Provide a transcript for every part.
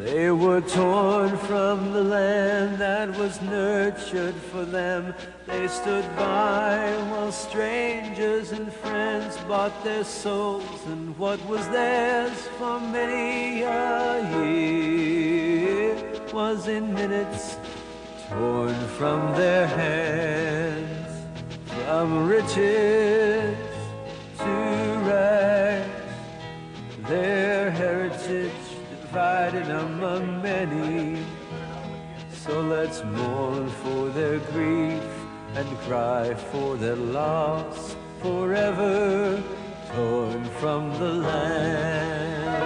They were torn from the land that was nurtured for them. They stood by while strangers and friends bought their souls and what was theirs for many a year was in minutes torn from their hands. From riches to rags, their heritage divided among many. So let's mourn for their grief and cry for their loss, forever torn from the land.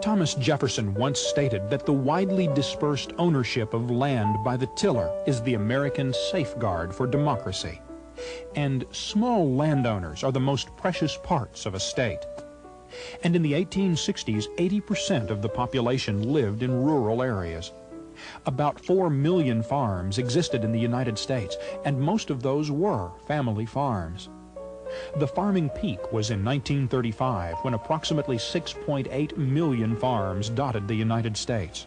Thomas Jefferson once stated that the widely dispersed ownership of land by the tiller is the American safeguard for democracy. And small landowners are the most precious parts of a state. And in the 1860s, 80% of the population lived in rural areas. About 4 million farms existed in the United States, and most of those were family farms. The farming peak was in 1935, when approximately 6.8 million farms dotted the United States.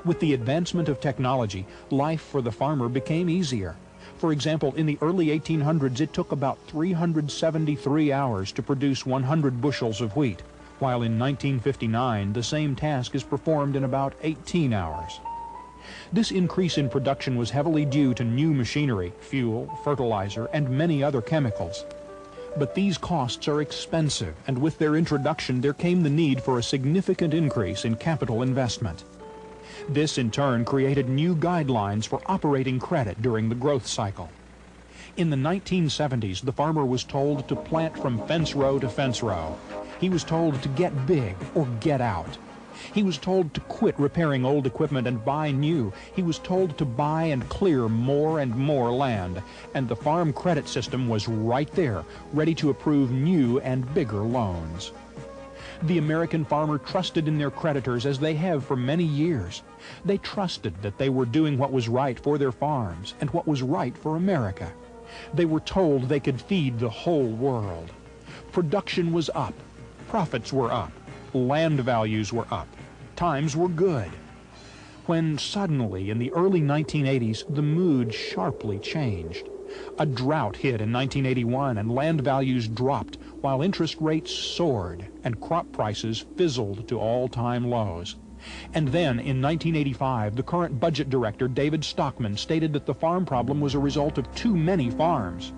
With the advancement of technology, life for the farmer became easier. For example, in the early 1800s, it took about 373 hours to produce 100 bushels of wheat, while in 1959, the same task is performed in about 18 hours. This increase in production was heavily due to new machinery, fuel, fertilizer, and many other chemicals. But these costs are expensive, and with their introduction there came the need for a significant increase in capital investment. This in turn created new guidelines for operating credit during the growth cycle. In the 1970s, the farmer was told to plant from fence row to fence row. He was told to get big or get out. He was told to quit repairing old equipment and buy new. He was told to buy and clear more and more land. And the farm credit system was right there, ready to approve new and bigger loans. The American farmer trusted in their creditors as they have for many years. They trusted that they were doing what was right for their farms and what was right for America. They were told they could feed the whole world. Production was up. Profits were up. Land values were up. Times were good. When suddenly, in the early 1980s, the mood sharply changed. A drought hit in 1981 and land values dropped while interest rates soared and crop prices fizzled to all-time lows. And then, in 1985, the current budget director, David Stockman, stated that the farm problem was a result of too many farms.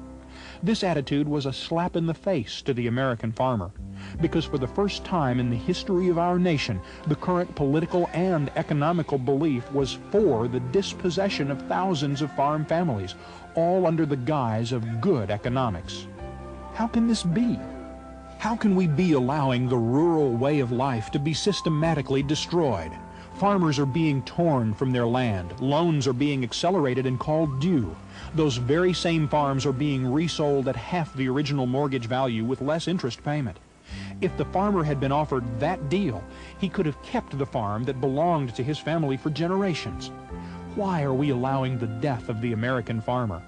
This attitude was a slap in the face to the American farmer, because for the first time in the history of our nation, the current political and economical belief was for the dispossession of thousands of farm families, all under the guise of good economics. How can this be? How can we be allowing the rural way of life to be systematically destroyed? Farmers are being torn from their land. Loans are being accelerated and called due. Those very same farms are being resold at half the original mortgage value with less interest payment. If the farmer had been offered that deal, he could have kept the farm that belonged to his family for generations. Why are we allowing the death of the American farmer?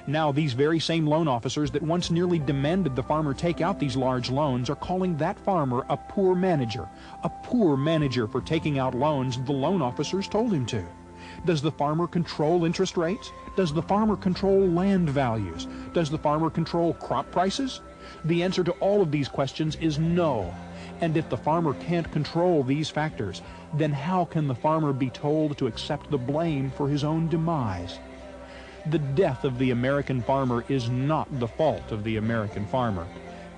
Now these very same loan officers that once nearly demanded the farmer take out these large loans are calling that farmer a poor manager for taking out loans the loan officers told him to. Does the farmer control interest rates? Does the farmer control land values? Does the farmer control crop prices? The answer to all of these questions is no. And if the farmer can't control these factors, then how can the farmer be told to accept the blame for his own demise? The death of the American farmer is not the fault of the American farmer,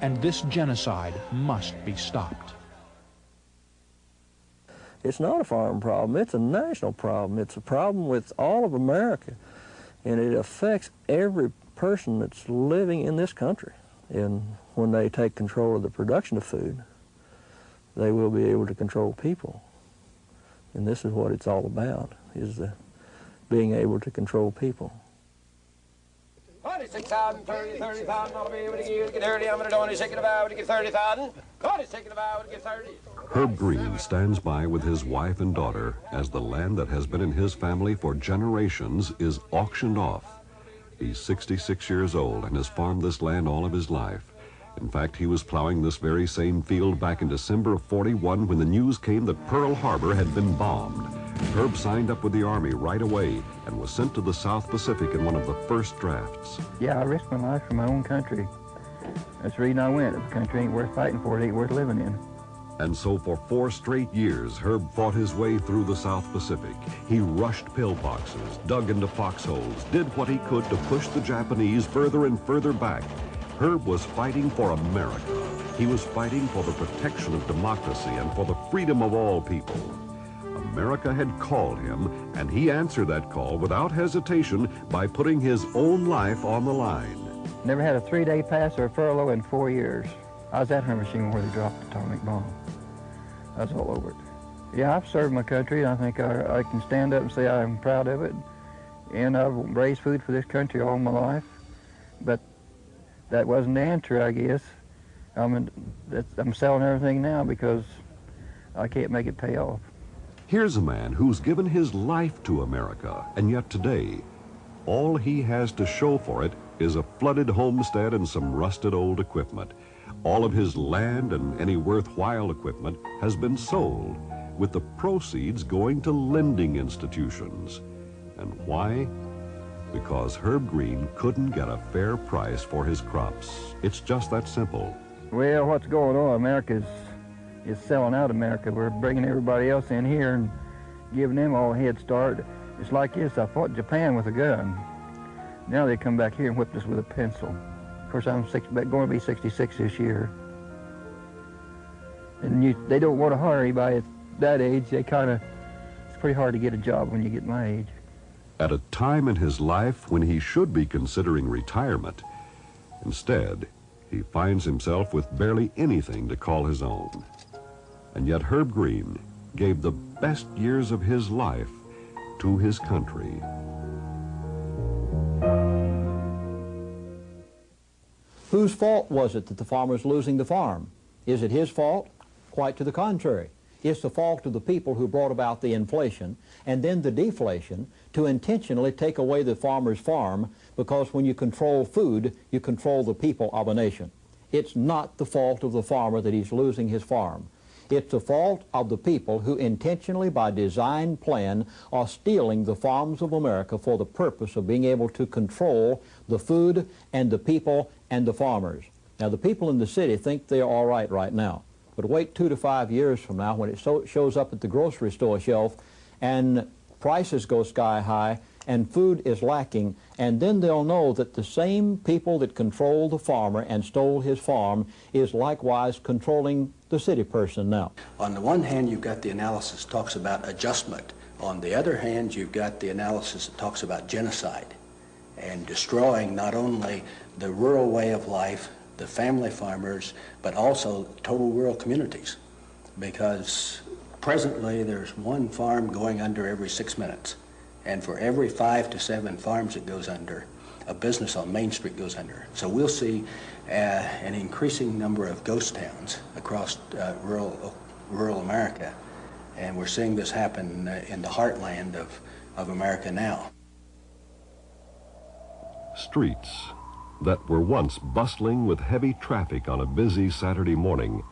and this genocide must be stopped. It's not a farm problem, it's a national problem. It's a problem with all of America, and it affects every person that's living in this country. And when they take control of the production of food, they will be able to control people. And this is what it's all about, is being able to control people. What is 26,000, 30,000, I'll be able to get 30. I'm going to only take it about to get 30,000. God is taking about to get 30. Herb Green stands by with his wife and daughter as the land that has been in his family for generations is auctioned off. He's 66 years old and has farmed this land all of his life. In fact, he was plowing this very same field back in December of '41 when the news came that Pearl Harbor had been bombed. Herb signed up with the Army right away and was sent to the South Pacific in one of the first drafts. Yeah, I risked my life for my own country. That's the reason I went. If the country ain't worth fighting for, it ain't worth living in. And so for 4 straight years, Herb fought his way through the South Pacific. He rushed pillboxes, dug into foxholes, did what he could to push the Japanese further and further back. Herb was fighting for America. He was fighting for the protection of democracy and for the freedom of all people. America had called him, and he answered that call without hesitation by putting his own life on the line. Never had a 3-day pass or a furlough in 4 years. I was at Hiroshima where they dropped the atomic bomb. I was all over it. Yeah, I've served my country, and I think I can stand up and say I'm proud of it. And I've raised food for this country all my life. But that wasn't the answer, I guess. I'm selling everything now because I can't make it pay off. Here's a man who's given his life to America, and yet today, all he has to show for it is a flooded homestead and some rusted old equipment. All of his land and any worthwhile equipment has been sold, with the proceeds going to lending institutions. And why? Because Herb Green couldn't get a fair price for his crops. It's just that simple. Well, what's going on? America is selling out America. We're bringing everybody else in here and giving them all a head start. It's like this. I fought Japan with a gun. Now they come back here and whip us with a pencil. Of course, I'm going to be 66 this year. And they don't want to hire anybody at that age. It's pretty hard to get a job when you get my age. At a time in his life when he should be considering retirement, instead, he finds himself with barely anything to call his own. And yet Herb Green gave the best years of his life to his country. Whose fault was it that the farmer was losing the farm? Is it his fault? Quite to the contrary. It's the fault of the people who brought about the inflation and then the deflation to intentionally take away the farmer's farm, because when you control food, you control the people of a nation. It's not the fault of the farmer that he's losing his farm. It's the fault of the people who intentionally, by design plan, are stealing the farms of America for the purpose of being able to control the food and the people and the farmers. Now, the people in the city think they're all right now. But wait 2 to 5 years from now when it shows up at the grocery store shelf and prices go sky high and food is lacking, and then they'll know that the same people that controlled the farmer and stole his farm is likewise controlling the city person now. On the one hand, you've got the analysis that talks about adjustment. On the other hand, you've got the analysis that talks about genocide and destroying not only the rural way of life, the family farmers, but also total rural communities. Because presently there's one farm going under every 6 minutes. And for every 5 to 7 farms that goes under, a business on Main Street goes under. So we'll see an increasing number of ghost towns across rural America. And we're seeing this happen in the heartland of America now. Streets that were once bustling with heavy traffic on a busy Saturday morning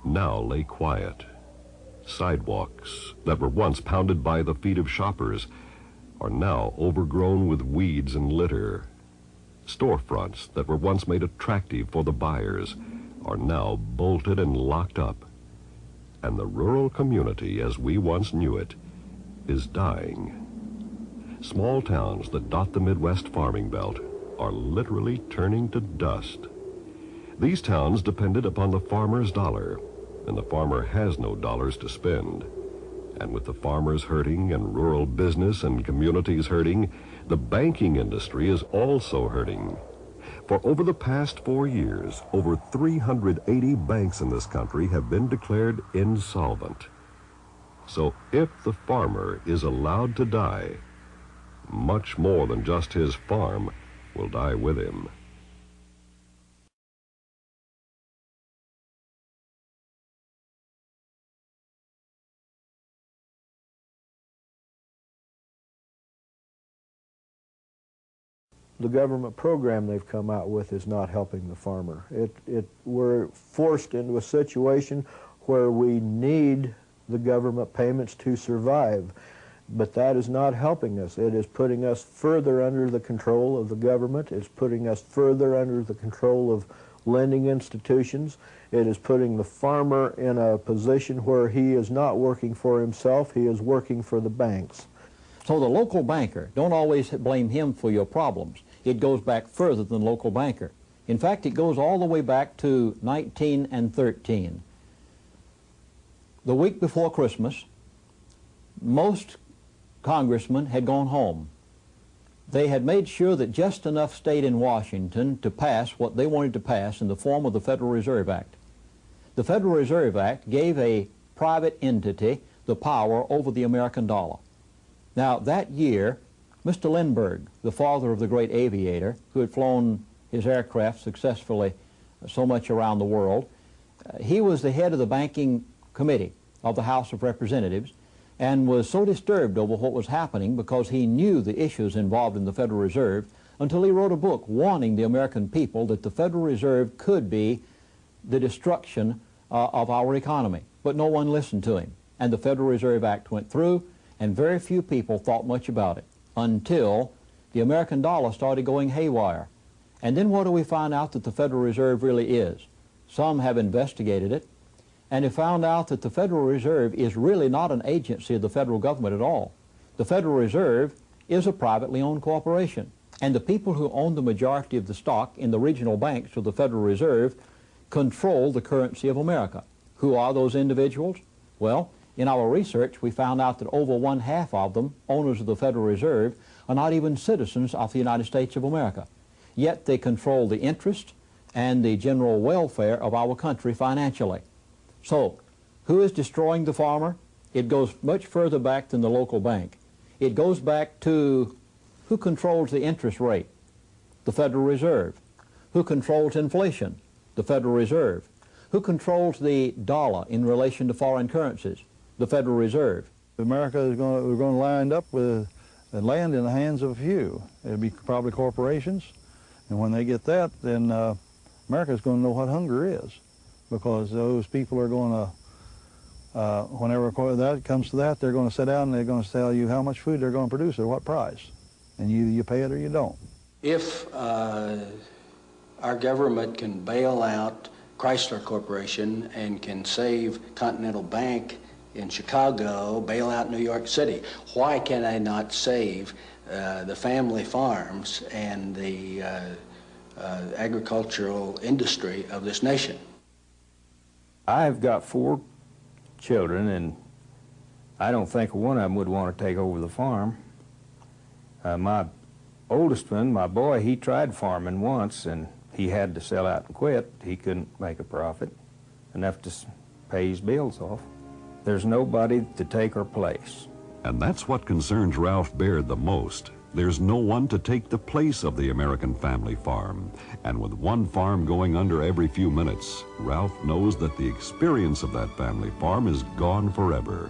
now lay quiet. Sidewalks that were once pounded by the feet of shoppers are now overgrown with weeds and litter. Storefronts that were once made attractive for the buyers are now bolted and locked up. And the rural community, as we once knew it, is dying. Small towns that dot the Midwest farming belt are literally turning to dust. These towns depended upon the farmer's dollar, and the farmer has no dollars to spend. And with the farmers hurting and rural business and communities hurting, the banking industry is also hurting. For over the past 4 years, over 380 banks in this country have been declared insolvent. So if the farmer is allowed to die, much more than just his farm will die with him. The government program they've come out with is not helping the farmer. We're forced into a situation where we need the government payments to survive, but that is not helping us. It is putting us further under the control of the government. It's putting us further under the control of lending institutions. It is putting the farmer in a position where he is not working for himself, he is working for the banks. So the local banker, don't always blame him for your problems. It goes back further than local banker. In fact, it goes all the way back to 1913. The week before Christmas, most congressmen had gone home. They had made sure that just enough stayed in Washington to pass what they wanted to pass in the form of the Federal Reserve Act. The Federal Reserve Act gave a private entity the power over the American dollar. Now, that year, Mr. Lindbergh, the father of the great aviator, who had flown his aircraft successfully so much around the world, he was the head of the banking committee of the House of Representatives and was so disturbed over what was happening because he knew the issues involved in the Federal Reserve until he wrote a book warning the American people that the Federal Reserve could be the destruction of our economy. But no one listened to him, and the Federal Reserve Act went through, and very few people thought much about it until the American dollar started going haywire. And then what do we find out that the Federal Reserve really is? Some have investigated it, and have found out that the Federal Reserve is really not an agency of the federal government at all. The Federal Reserve is a privately owned corporation, and the people who own the majority of the stock in the regional banks of the Federal Reserve control the currency of America. Who are those individuals? Well, in our research, we found out that over 1/2 of them, owners of the Federal Reserve, are not even citizens of the United States of America. Yet they control the interest and the general welfare of our country financially. So, who is destroying the farmer? It goes much further back than the local bank. It goes back to who controls the interest rate? The Federal Reserve. Who controls inflation? The Federal Reserve. Who controls the dollar in relation to foreign currencies? The Federal Reserve. America is we're going to land up with land in the hands of a few. It'll be probably corporations, and when they get that, then America's going to know what hunger is, because those people are going to, whenever that comes to that, they're going to sit down and they're going to tell you how much food they're going to produce at what price, and you pay it or you don't. If our government can bail out Chrysler Corporation and can save Continental Bank in Chicago, bail out New York City, why can I not save the family farms and the agricultural industry of this nation? I've got 4 children, and I don't think one of them would want to take over the farm. My oldest one, my boy, he tried farming once, and he had to sell out and quit. He couldn't make a profit enough to pay his bills off. There's nobody to take her place. And that's what concerns Ralph Baird the most. There's no one to take the place of the American family farm. And with one farm going under every few minutes, Ralph knows that the experience of that family farm is gone forever.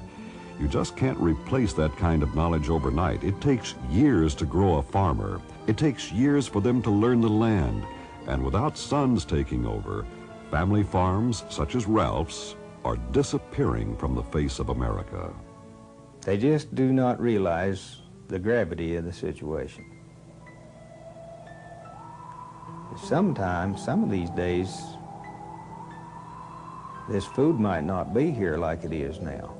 You just can't replace that kind of knowledge overnight. It takes years to grow a farmer. It takes years for them to learn the land. And without sons taking over, family farms such as Ralph's are disappearing from the face of America. They just do not realize the gravity of the situation. Sometimes, some of these days, this food might not be here like it is now.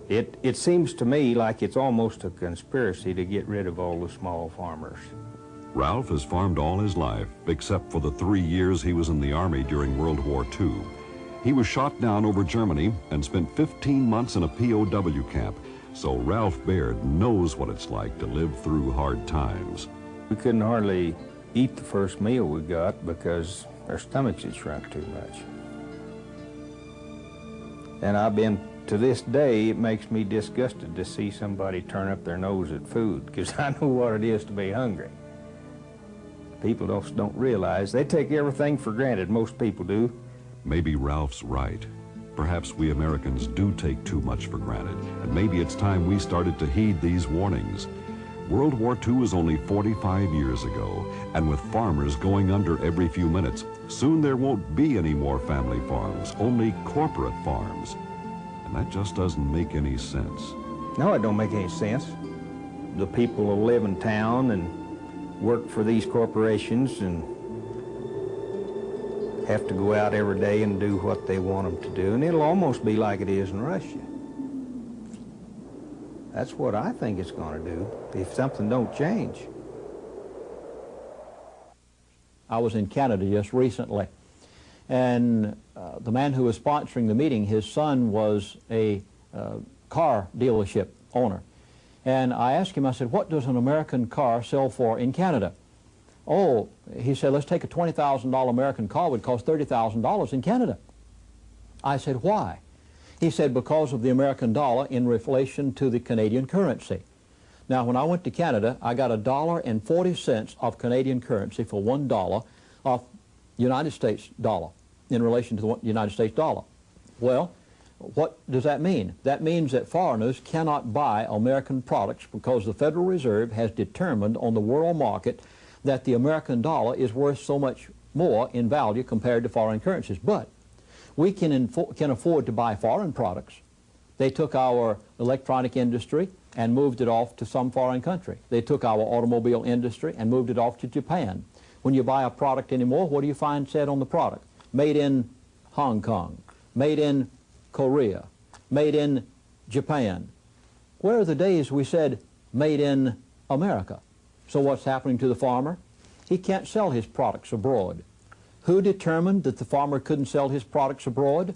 It seems to me like it's almost a conspiracy to get rid of all the small farmers. Ralph has farmed all his life, except for the 3 years he was in the Army during World War II. He was shot down over Germany and spent 15 months in a POW camp, so Ralph Baird knows what it's like to live through hard times. We couldn't hardly eat the first meal we got because our stomachs had shrunk too much. And to this day, it makes me disgusted to see somebody turn up their nose at food, because I know what it is to be hungry. People don't realize. They take everything for granted, most people do. Maybe Ralph's right. Perhaps we Americans do take too much for granted, and maybe it's time we started to heed these warnings. World War II was only 45 years ago, and with farmers going under every few minutes, soon there won't be any more family farms, only corporate farms. And that just doesn't make any sense. No, it don't make any sense. The people will live in town and work for these corporations and have to go out every day and do what they want them to do, and it'll almost be like it is in Russia. That's what I think it's going to do if something don't change. I was in Canada just recently, and the man who was sponsoring the meeting, his son was a car dealership owner. And I asked him, I said, what does an American car sell for in Canada? Oh, he said, let's take a $20,000 American car, would cost $30,000 in Canada. I said, why? He said, because of the American dollar in relation to the Canadian currency. Now, when I went to Canada, I got $1.40 of Canadian currency for $1 of United States dollar in relation to the United States dollar. Well, what does that mean? That means that foreigners cannot buy American products because the Federal Reserve has determined on the world market that the American dollar is worth so much more in value compared to foreign currencies. But we can afford to buy foreign products. They took our electronic industry and moved it off to some foreign country. They took our automobile industry and moved it off to Japan. When you buy a product anymore, what do you find said on the product? Made in Hong Kong, made in Korea, made in Japan. Where are the days we said made in America? So what's happening to the farmer? He can't sell his products abroad. Who determined that the farmer couldn't sell his products abroad?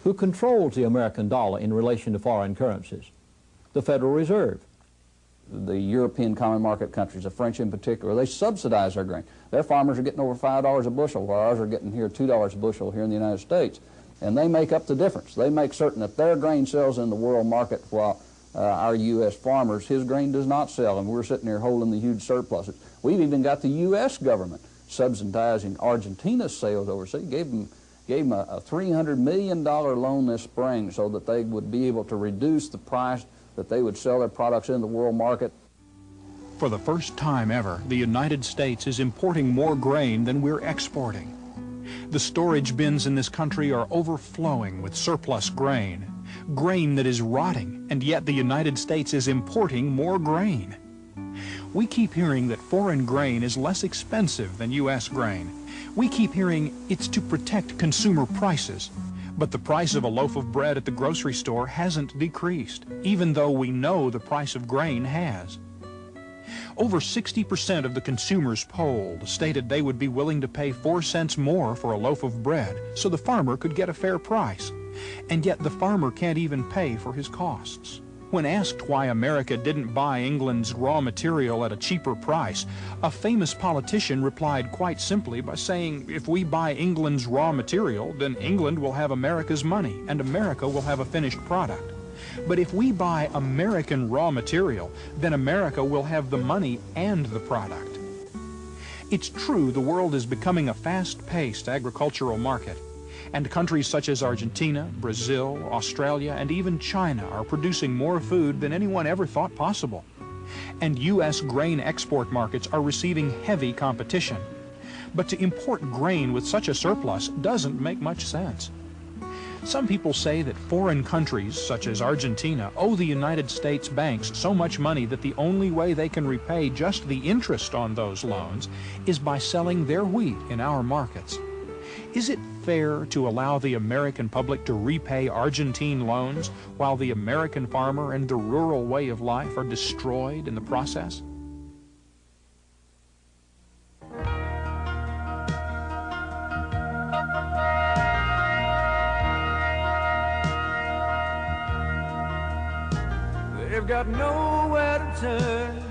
Who controls the American dollar in relation to foreign currencies? The Federal Reserve. The European common market countries, the French in particular, they subsidize their grain. Their farmers are getting over $5 a bushel, while ours are getting here $2 a bushel here in the United States. And they make up the difference. They make certain that their grain sells in the world market while our U.S. farmers, his grain does not sell, and we're sitting here holding the huge surpluses. We've even got the U.S. government subsidizing Argentina's sales overseas. Gave them a $300 million loan this spring so that they would be able to reduce the price that they would sell their products in the world market. For the first time ever, the United States is importing more grain than we're exporting. The storage bins in this country are overflowing with surplus grain, grain that is rotting, and yet the United States is importing more grain. We keep hearing that foreign grain is less expensive than U.S. grain. We keep hearing it's to protect consumer prices. But the price of a loaf of bread at the grocery store hasn't decreased, even though we know the price of grain has. Over 60% of the consumers polled stated they would be willing to pay 4 cents more for a loaf of bread so the farmer could get a fair price. And yet the farmer can't even pay for his costs. When asked why America didn't buy England's raw material at a cheaper price, a famous politician replied quite simply by saying, if we buy England's raw material, then England will have America's money and America will have a finished product. But if we buy American raw material, then America will have the money and the product. It's true the world is becoming a fast-paced agricultural market, and countries such as Argentina, Brazil, Australia, and even China are producing more food than anyone ever thought possible. And U.S. grain export markets are receiving heavy competition. But to import grain with such a surplus doesn't make much sense. Some people say that foreign countries, such as Argentina, owe the United States banks so much money that the only way they can repay just the interest on those loans is by selling their wheat in our markets. Is it fair to allow the American public to repay Argentine loans while the American farmer and the rural way of life are destroyed in the process? They've got nowhere to turn,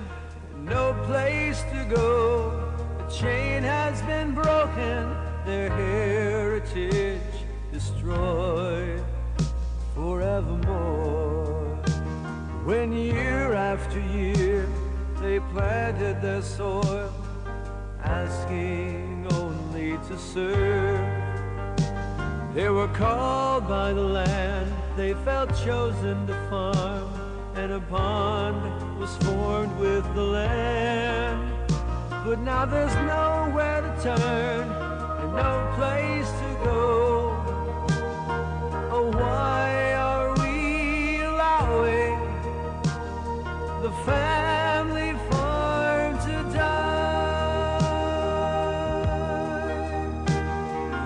no place to go. The chain has been broken, their heritage destroyed forevermore. When year after year they planted their soil and asking only to serve. They were called by the land, they felt chosen to farm, and a bond was formed with the land. But now there's nowhere to turn and no place to go. Oh, why are we allowing the family farm to die?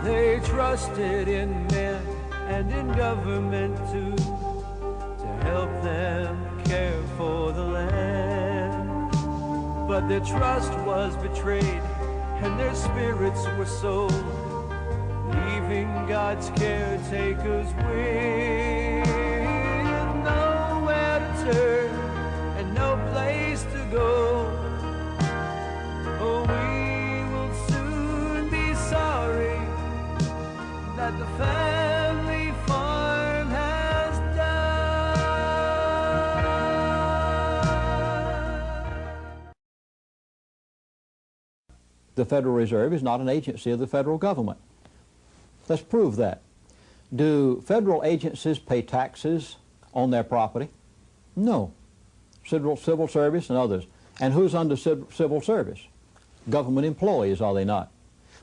They trusted in men and in government too, to help them care for the land. But their trust was betrayed and their spirits were sold, leaving God's caretakers with nowhere to turn and no place to go. Oh, we will soon be sorry that the family farm has died. The Federal Reserve is not an agency of the federal government. Let's prove that. Do federal agencies pay taxes on their property? No. Civil service and others. And who's under civil service? Government employees, are they not?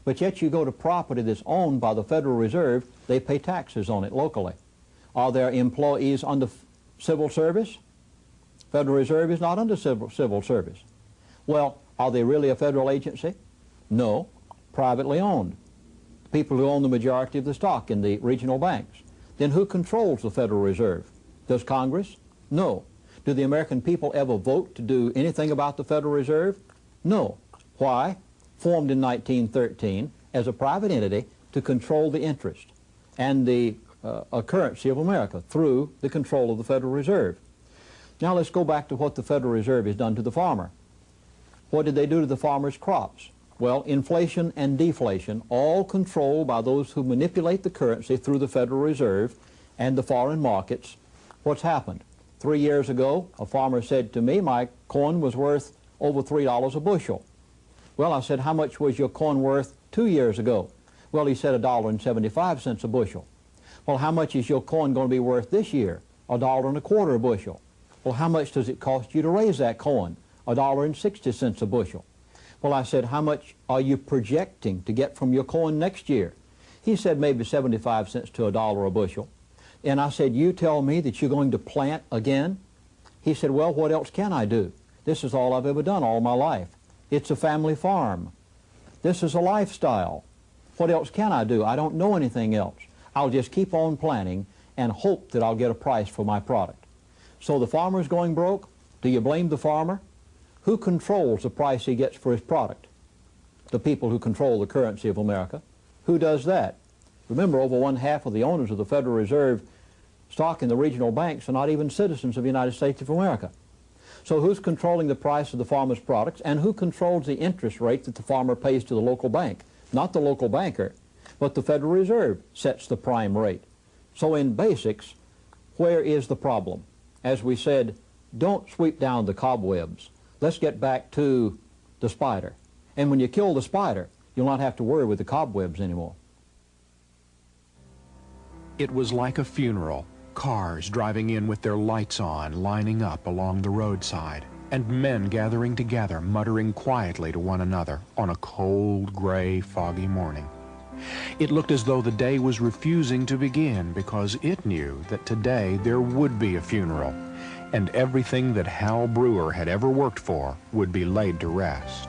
But yet you go to property that's owned by the Federal Reserve, they pay taxes on it locally. Are there employees under civil service? Federal Reserve is not under civil service. Well, are they really a federal agency? No. Privately owned. People who own the majority of the stock in the regional banks. Then who controls the Federal Reserve? Does Congress? No. Do the American people ever vote to do anything about the Federal Reserve? No. Why? Formed in 1913 as a private entity to control the interest and the currency of America through the control of the Federal Reserve. Now let's go back to what the Federal Reserve has done to the farmer. What did they do to the farmer's crops? Well, inflation and deflation, all controlled by those who manipulate the currency through the Federal Reserve and the foreign markets. What's happened? 3 years ago, a farmer said to me, my corn was worth over $3 a bushel. Well, I said, how much was your corn worth 2 years ago? Well, he said $1.75 a bushel. Well, how much is your corn going to be worth this year? $1.25 a bushel. Well, how much does it cost you to raise that corn? $1.60 a bushel. Well, I said, how much are you projecting to get from your corn next year? He said maybe 75 cents to $1 a bushel. And I said, you tell me that you're going to plant again? He said, well, what else can I do? This is all I've ever done all my life. It's a family farm. This is a lifestyle. What else can I do? I don't know anything else. I'll just keep on planting and hope that I'll get a price for my product. So the farmer's going broke. Do you blame the farmer? Who controls the price he gets for his product? The people who control the currency of America. Who does that? Remember, over 1/2 of the owners of the Federal Reserve stock in the regional banks are not even citizens of the United States of America. So who's controlling the price of the farmer's products, and who controls the interest rate that the farmer pays to the local bank? Not the local banker, but the Federal Reserve sets the prime rate. So in basics, where is the problem? As we said, don't sweep down the cobwebs. Let's get back to the spider. And when you kill the spider, you'll not have to worry with the cobwebs anymore. It was like a funeral. Cars driving in with their lights on, lining up along the roadside, and men gathering together, muttering quietly to one another on a cold, gray, foggy morning. It looked as though the day was refusing to begin because it knew that today there would be a funeral, and everything that Hal Brewer had ever worked for would be laid to rest.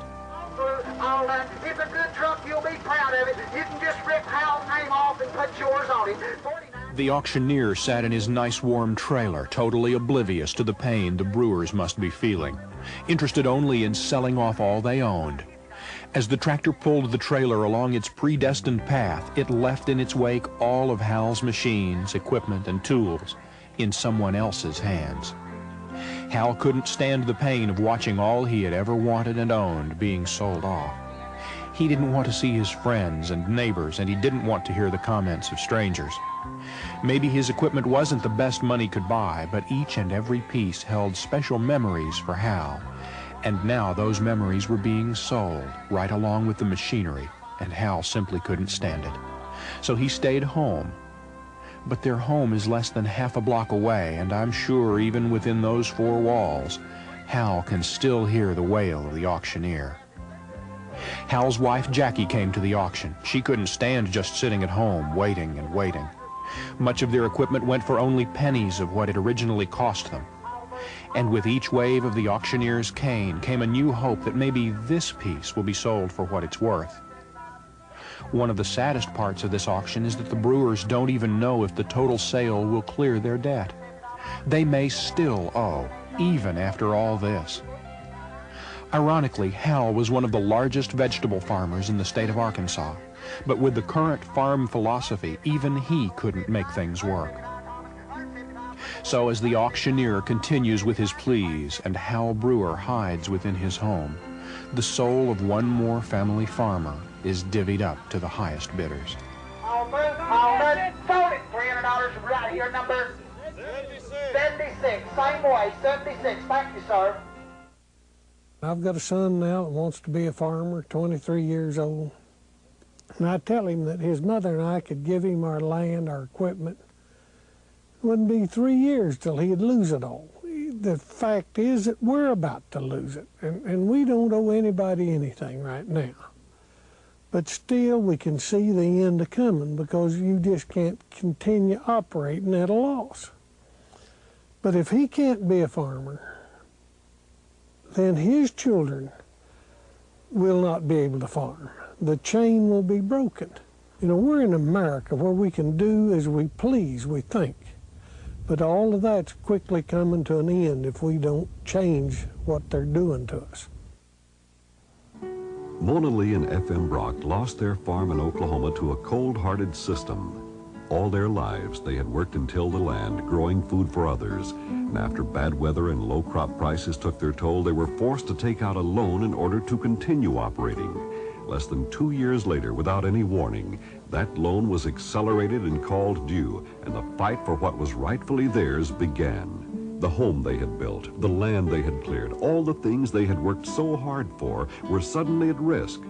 It's a good truck, you'll be proud of it. You can just rip Hal's name off and put yours on it. The auctioneer sat in his nice warm trailer, totally oblivious to the pain the Brewers must be feeling, interested only in selling off all they owned. As the tractor pulled the trailer along its predestined path, it left in its wake all of Hal's machines, equipment, and tools in someone else's hands. Hal couldn't stand the pain of watching all he had ever wanted and owned being sold off. He didn't want to see his friends and neighbors, and he didn't want to hear the comments of strangers. Maybe his equipment wasn't the best money could buy, but each and every piece held special memories for Hal, And now those memories were being sold right along with the machinery, and Hal simply couldn't stand it. So he stayed home. But their home is less than half a block away, and I'm sure even within those four walls, Hal can still hear the wail of the auctioneer. Hal's wife Jackie came to the auction. She couldn't stand just sitting at home, waiting and waiting. Much of their equipment went for only pennies of what it originally cost them. And with each wave of the auctioneer's cane came a new hope that maybe this piece will be sold for what it's worth. One of the saddest parts of this auction is that the brewers don't even know if the total sale will clear their debt. They may still owe, even after all this. Ironically, Hal was one of the largest vegetable farmers in the state of Arkansas, but with the current farm philosophy, even he couldn't make things work. So as the auctioneer continues with his pleas and Hal Brewer hides within his home, the soul of one more family farmer is divvied up to the highest bidders. Alfred, sold it. $300 right here, number 76. Same way, 76. Thank you, sir. I've got a son now that wants to be a farmer, 23 years old. And I tell him that his mother and I could give him our land, our equipment. It wouldn't be 3 years till he'd lose it all. The fact is that we're about to lose it, and we don't owe anybody anything right now. But still, we can see the end of coming because you just can't continue operating at a loss. But if he can't be a farmer, then his children will not be able to farm. The chain will be broken. You know, we're in America where we can do as we please, we think. But all of that's quickly coming to an end if we don't change what they're doing to us. Mona Lee and F.M. Brock lost their farm in Oklahoma to a cold-hearted system. All their lives, they had worked and tilled the land, growing food for others. And after bad weather and low crop prices took their toll, they were forced to take out a loan in order to continue operating. Less than 2 years later, without any warning, that loan was accelerated and called due, and the fight for what was rightfully theirs began. The home they had built, the land they had cleared, all the things they had worked so hard for were suddenly at risk.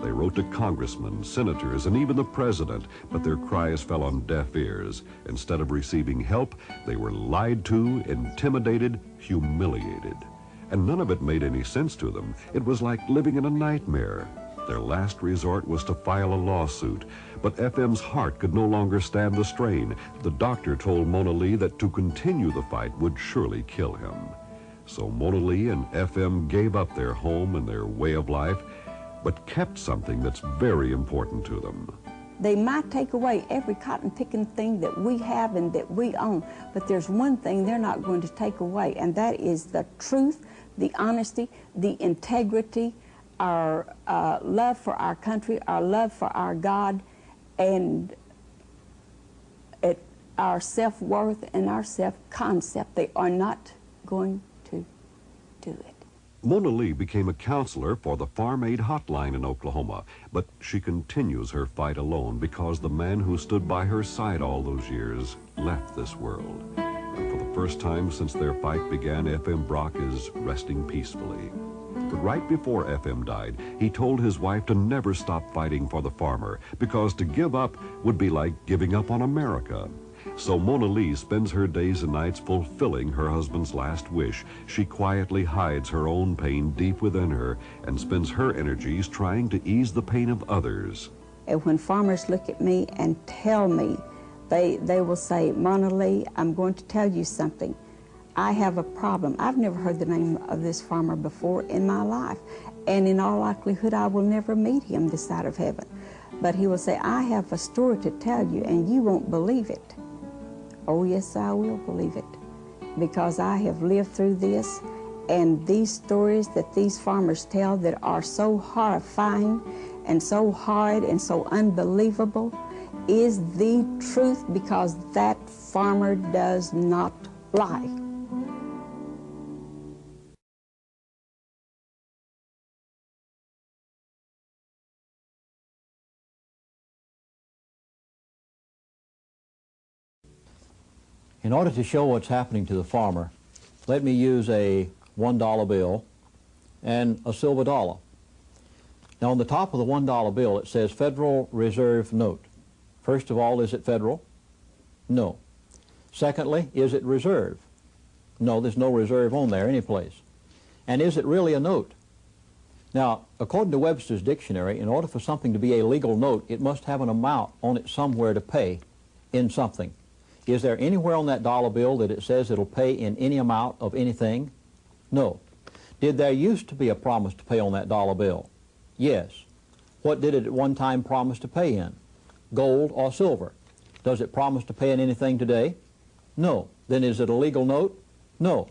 They wrote to congressmen, senators, and even the president, but their cries fell on deaf ears. Instead of receiving help, they were lied to, intimidated, humiliated. And none of it made any sense to them. It was like living in a nightmare. Their last resort was to file a lawsuit, but FM's heart could no longer stand the strain. The doctor told Mona Lee that to continue the fight would surely kill him. So Mona Lee and FM gave up their home and their way of life, but kept something that's very important to them. They might take away every cotton-picking thing that we have and that we own, but there's one thing they're not going to take away, and that is the truth, the honesty, the integrity, our love for our country, our love for our God, and our self-worth and our self-concept. They are not going to do it. Mona Lee became a counselor for the Farm Aid Hotline in Oklahoma, but she continues her fight alone because the man who stood by her side all those years left this world. And for the first time since their fight began, F.M. Brock is resting peacefully. But right before FM died, he told his wife to never stop fighting for the farmer, because to give up would be like giving up on America. So Mona Lee spends her days and nights fulfilling her husband's last wish. She quietly hides her own pain deep within her and spends her energies trying to ease the pain of others. And when farmers look at me and tell me, they will say, Mona Lee, I'm going to tell you something. I have a problem. I've never heard the name of this farmer before in my life, and in all likelihood I will never meet him this side of heaven. But he will say, I have a story to tell you and you won't believe it. Oh yes, I will believe it, because I have lived through this, and these stories that these farmers tell that are so horrifying and so hard and so unbelievable is the truth, because that farmer does not lie. In order to show what's happening to the farmer, let me use a $1 bill and a silver dollar. Now on the top of the $1 bill it says Federal Reserve Note. First of all, is it federal? No. Secondly, is it reserve? No, there's no reserve on there anyplace. And is it really a note? Now, according to Webster's dictionary, in order for something to be a legal note, it must have an amount on it somewhere to pay in something. Is there anywhere on that dollar bill that it says it'll pay in any amount of anything? No. Did there used to be a promise to pay on that dollar bill? Yes. What did it at one time promise to pay in? Gold or silver? Does it promise to pay in anything today? No. Then is it a legal note? No.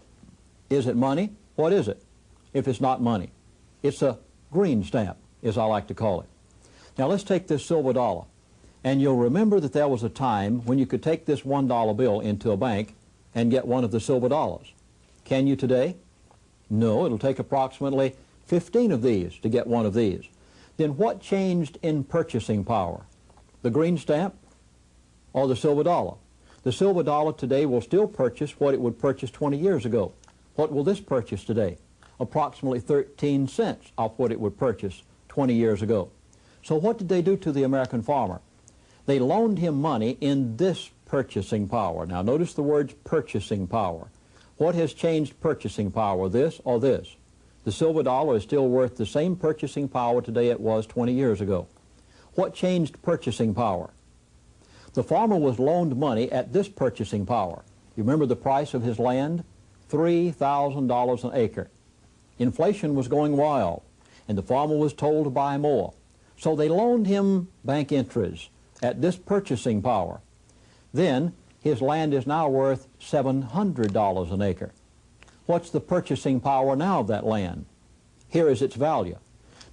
Is it money? What is it? If it's not money, it's a green stamp, as I like to call it. Now let's take this silver dollar. And you'll remember that there was a time when you could take this $1 bill into a bank and get one of the silver dollars. Can you today? No, it'll take approximately 15 of these to get one of these. Then what changed in purchasing power? The green stamp or the silver dollar? The silver dollar today will still purchase what it would purchase 20 years ago. What will this purchase today? Approximately 13 cents off what it would purchase 20 years ago. So what did they do to the American farmer? They loaned him money in this purchasing power. Now notice the words purchasing power. What has changed purchasing power, this or this? The silver dollar is still worth the same purchasing power today it was 20 years ago. What changed purchasing power? The farmer was loaned money at this purchasing power. You remember the price of his land? $3,000 an acre. Inflation was going wild, and the farmer was told to buy more. So they loaned him bank interest at this purchasing power. Then his land is now worth $700 an acre. What's the purchasing power now of that land? Here is its value.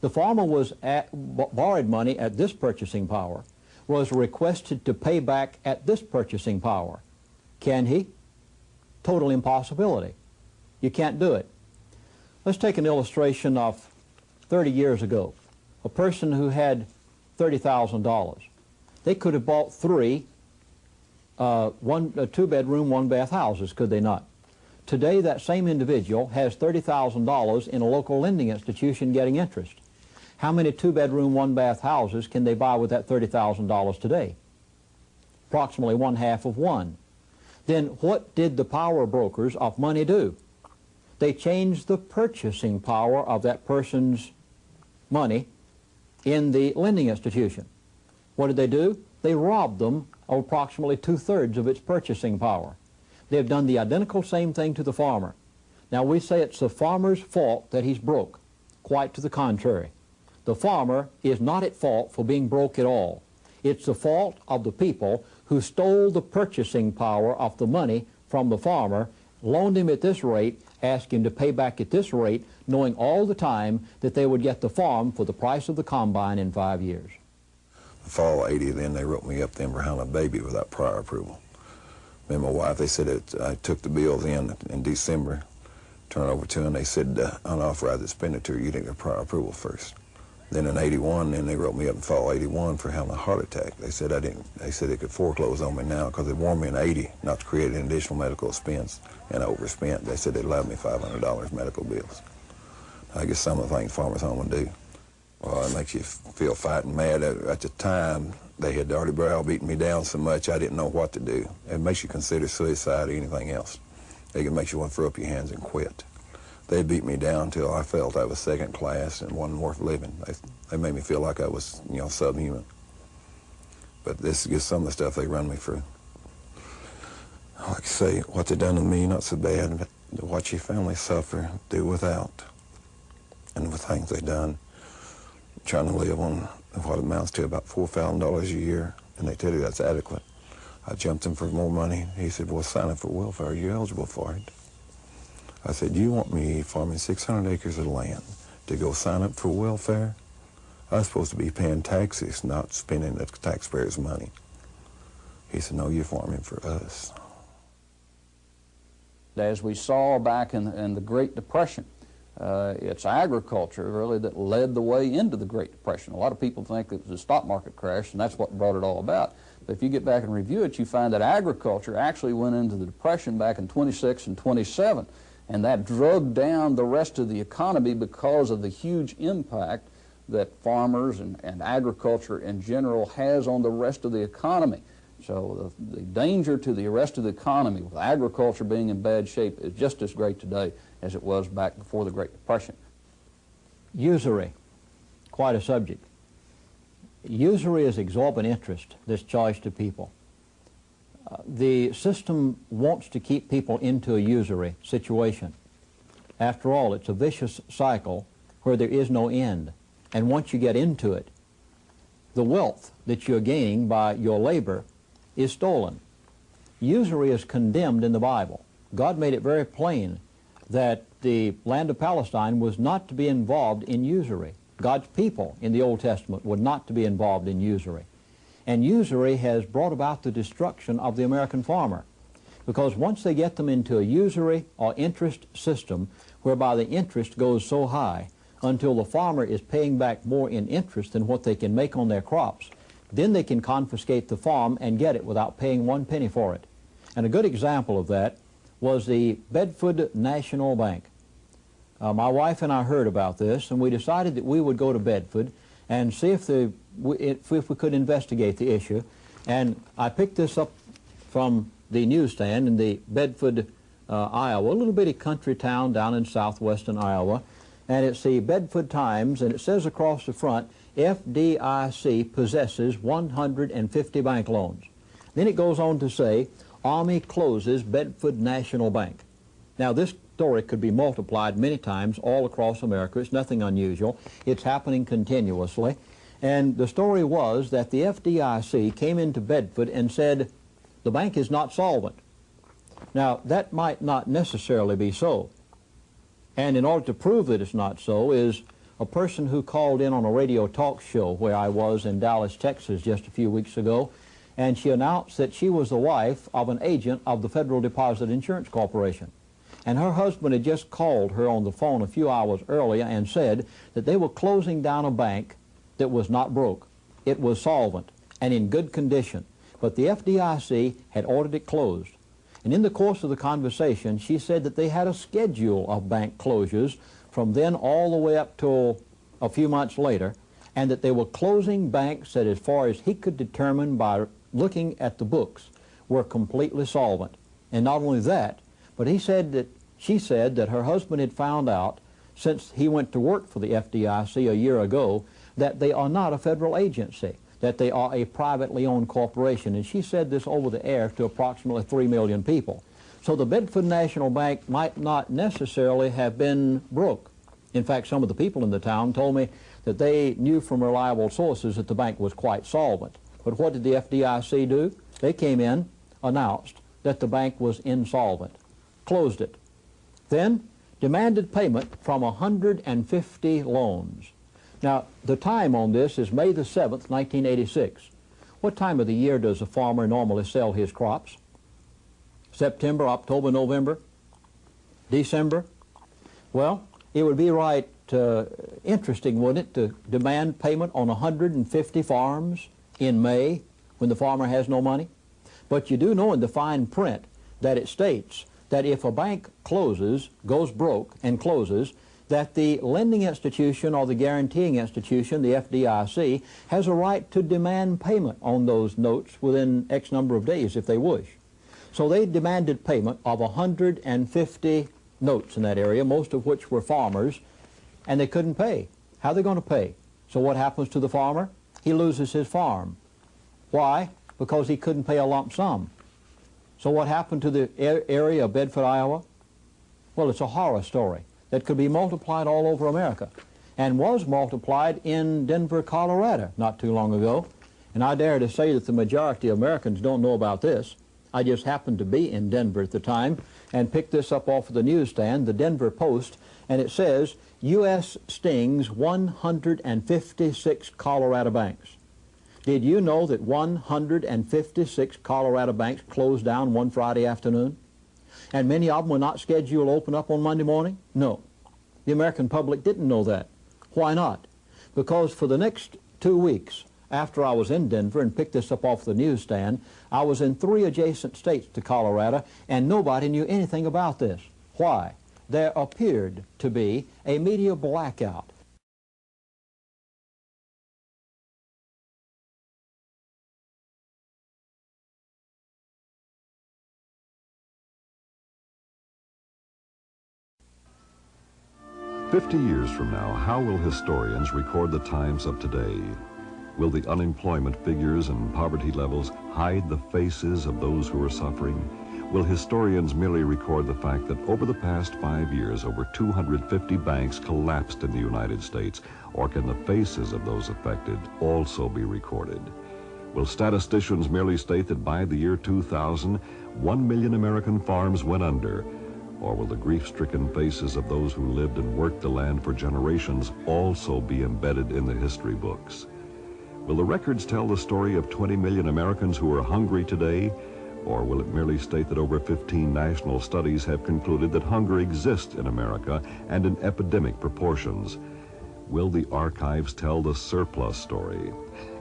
The farmer was borrowed money at this purchasing power, was requested to pay back at this purchasing power. Can he? Total impossibility. You can't do it. Let's take an illustration of 30 years ago. A person who had $30,000. They could have bought three two-bedroom, one-bath houses, could they not? Today, that same individual has $30,000 in a local lending institution getting interest. How many two-bedroom, one-bath houses can they buy with that $30,000 today? Approximately one half of one. Then what did the power brokers of money do? They changed the purchasing power of that person's money in the lending institution. What did they do? They robbed them of approximately 2/3 of its purchasing power. They've done the identical same thing to the farmer. Now we say it's the farmer's fault that he's broke. Quite to the contrary. The farmer is not at fault for being broke at all. It's the fault of the people who stole the purchasing power of the money from the farmer, loaned him at this rate, asked him to pay back at this rate, knowing all the time that they would get the farm for the price of the combine in 5 years. The fall of '80, then they wrote me up then for having a baby without prior approval. Me and my wife, they said I took the bills in December, turned over to them, they said unauthorized expenditure, you didn't get prior approval first. Then in '81, then they wrote me up in fall '81 for having a heart attack. They said they said they could foreclose on me now because they warned me in '80 not to create an additional medical expense, and I overspent. They said they'd allow me $500 medical bills. I guess some of the things farmers home would do. Well, it makes you feel fighting mad. At the time, they had already browbeaten me down so much I didn't know what to do. It makes you consider suicide or anything else. It can make you want to throw up your hands and quit. They beat me down until I felt I was second class and wasn't worth living. They made me feel like I was, subhuman. But this is just some of the stuff they run me through. Like I say, what they done to me, not so bad, but to watch your family suffer, do without, and the things they done, trying to live on what amounts to about $4,000 a year, and they tell you that's adequate. I jumped him for more money. He said, well, sign up for welfare. You're eligible for it. I said, you want me farming 600 acres of land to go sign up for welfare? I'm supposed to be paying taxes, not spending the taxpayers' money. He said, no, you're farming for us. As we saw back in the Great Depression, it's agriculture really that led the way into the Great Depression. A lot of people think it was a stock market crash and that's what brought it all about. But if you get back and review it, you find that agriculture actually went into the Depression back in 26 and 27. And that drug down the rest of the economy because of the huge impact that farmers and agriculture in general has on the rest of the economy. So the danger to the rest of the economy with agriculture being in bad shape is just as great today as it was back before the Great Depression. Usury, quite a subject. Usury is exorbitant interest that's charged to people. The system wants to keep people into a usury situation. After all, it's a vicious cycle where there is no end. And once you get into it, the wealth that you're gaining by your labor is stolen. Usury is condemned in the Bible. God made it very plain that the land of Palestine was not to be involved in usury. God's people in the Old Testament were not to be involved in usury. And usury has brought about the destruction of the American farmer, because once they get them into a usury or interest system whereby the interest goes so high until the farmer is paying back more in interest than what they can make on their crops, then they can confiscate the farm and get it without paying 1 penny for it. And a good example of that was the Bedford National Bank. My wife and I heard about this, and we decided that we would go to Bedford and see if we could investigate the issue. And I picked this up from the newsstand in the Bedford, Iowa, a little bitty country town down in southwestern Iowa. And it's the Bedford Times, and it says across the front, FDIC possesses 150 bank loans. Then it goes on to say, Army closes Bedford National Bank. Now this story could be multiplied many times all across America. It's nothing unusual. It's happening continuously. And the story was that the FDIC came into Bedford and said, the bank is not solvent. Now that might not necessarily be so. And in order to prove that it's not so is a person who called in on a radio talk show where I was in Dallas, Texas just a few weeks ago, and she announced that she was the wife of an agent of the Federal Deposit Insurance Corporation. And her husband had just called her on the phone a few hours earlier and said that they were closing down a bank that was not broke. It was solvent and in good condition, but the FDIC had ordered it closed. And in the course of the conversation, she said that they had a schedule of bank closures from then all the way up till a few months later, and that they were closing banks that, as far as he could determine by looking at the books, were completely solvent. And not only that, but she said that her husband had found out, since he went to work for the FDIC a year ago, that they are not a federal agency, that they are a privately owned corporation. And she said this over the air to approximately 3 million people. So the Bedford National Bank might not necessarily have been broke. In fact, some of the people in the town told me that they knew from reliable sources that the bank was quite solvent. But what did the FDIC do? They came in, announced that the bank was insolvent, closed it, then demanded payment from 150 loans. Now, the time on this is May the 7th, 1986. What time of the year does a farmer normally sell his crops? September, October, November, December? Well, it would be right interesting, wouldn't it, to demand payment on 150 farms in May when the farmer has no money? But you do know in the fine print that it states that if a bank closes, goes broke and closes, that the lending institution or the guaranteeing institution, the FDIC, has a right to demand payment on those notes within X number of days if they wish. So they demanded payment of 150 notes in that area, most of which were farmers, and they couldn't pay. How are they going to pay? So what happens to the farmer? He loses his farm. Why? Because he couldn't pay a lump sum. So what happened to the area of Bedford, Iowa? Well, it's a horror story that could be multiplied all over America, and was multiplied in Denver, Colorado not too long ago. And I dare to say that the majority of Americans don't know about this. I just happened to be in Denver at the time and picked this up off of the newsstand, the Denver Post, and it says, U.S. stings 156 Colorado banks. Did you know that 156 Colorado banks closed down one Friday afternoon? And many of them were not scheduled to open up on Monday morning? No. The American public didn't know that. Why not? Because for the next 2 weeks, after I was in Denver and picked this up off the newsstand, I was in 3 adjacent states to Colorado, and nobody knew anything about this. Why? there appeared to be a media blackout. 50 years from now, how will historians record the times of today? Will the unemployment figures and poverty levels hide the faces of those who are suffering? Will historians merely record the fact that over the past 5 years, over 250 banks collapsed in the United States? Or can the faces of those affected also be recorded? Will statisticians merely state that by the year 2000, 1 million American farms went under? Or will the grief-stricken faces of those who lived and worked the land for generations also be embedded in the history books? Will the records tell the story of 20 million Americans who are hungry today? Or will it merely state that over 15 national studies have concluded that hunger exists in America and in epidemic proportions? Will the archives tell the surplus story?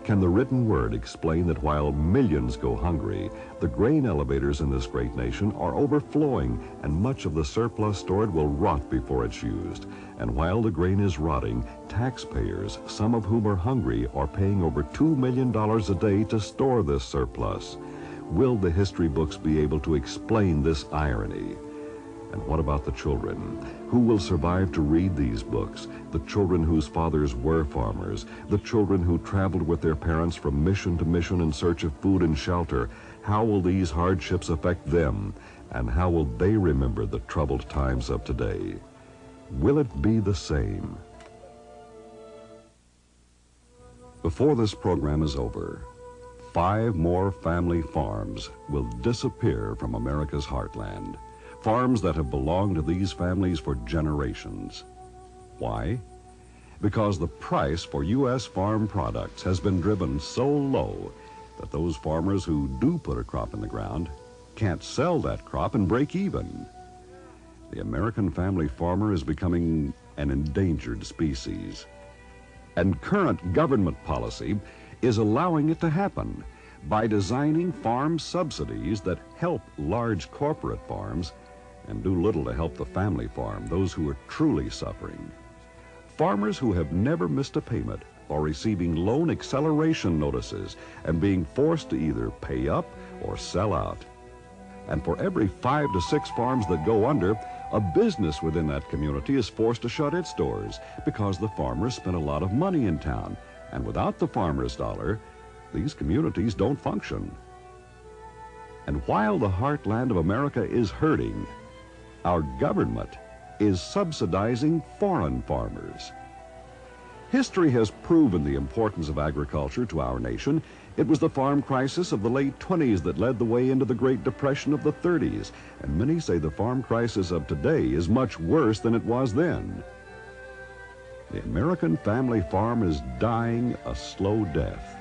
Can the written word explain that while millions go hungry, the grain elevators in this great nation are overflowing and much of the surplus stored will rot before it's used? And while the grain is rotting, taxpayers, some of whom are hungry, are paying over $2 million a day to store this surplus. Will the history books be able to explain this irony? And what about the children? Who will survive to read these books? The children whose fathers were farmers, the children who traveled with their parents from mission to mission in search of food and shelter. How will these hardships affect them? And how will they remember the troubled times of today? Will it be the same? Before this program is over, 5 more family farms will disappear from America's heartland. Farms that have belonged to these families for generations. Why? Because the price for U.S. farm products has been driven so low that those farmers who do put a crop in the ground can't sell that crop and break even. The American family farmer is becoming an endangered species. And current government policy is allowing it to happen by designing farm subsidies that help large corporate farms and do little to help the family farm, those who are truly suffering. Farmers who have never missed a payment are receiving loan acceleration notices and being forced to either pay up or sell out. And for every 5 to 6 farms that go under, a business within that community is forced to shut its doors because the farmers spent a lot of money in town. And without the farmer's dollar, these communities don't function. And while the heartland of America is hurting, our government is subsidizing foreign farmers. History has proven the importance of agriculture to our nation. It was the farm crisis of the late 20s that led the way into the Great Depression of the 30s, and many say the farm crisis of today is much worse than it was then. The American family farm is dying a slow death,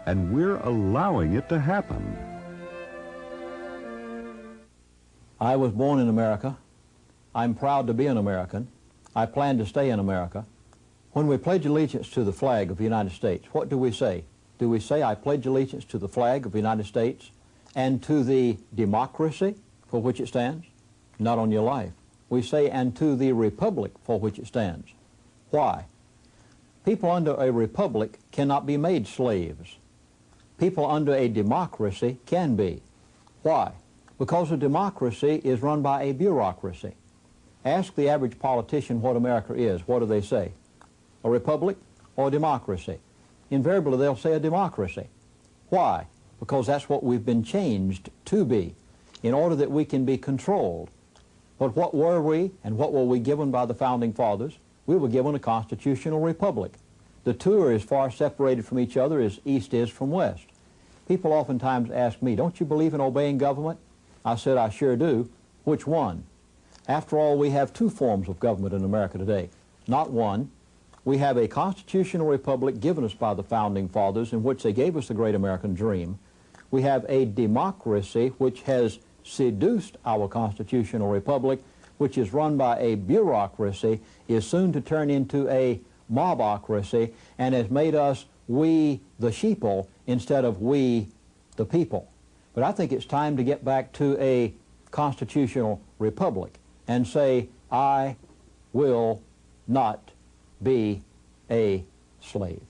and we're allowing it to happen. I was born in America. I'm proud to be an American. I plan to stay in America. When we pledge allegiance to the flag of the United States, what do we say? Do we say, I pledge allegiance to the flag of the United States and to the democracy for which it stands? Not on your life. We say, and to the republic for which it stands. Why? People under a republic cannot be made slaves. People under a democracy can be. Why? Because a democracy is run by a bureaucracy. Ask the average politician what America is. What do they say? A republic or a democracy? Invariably, they'll say a democracy. Why? Because that's what we've been changed to be, in order that we can be controlled. But what were we, and what were we given by the Founding Fathers? We were given a constitutional republic. The two are as far separated from each other as east is from west. People oftentimes ask me, don't you believe in obeying government? I said, I sure do. Which one? After all, we have 2 forms of government in America today, not one. We have a constitutional republic given us by the Founding Fathers, in which they gave us the great American dream. We have a democracy which has seduced our constitutional republic, which is run by a bureaucracy, is soon to turn into a mobocracy, and has made us we the sheeple instead of we the people. But I think it's time to get back to a constitutional republic. and say, I will not be a slave.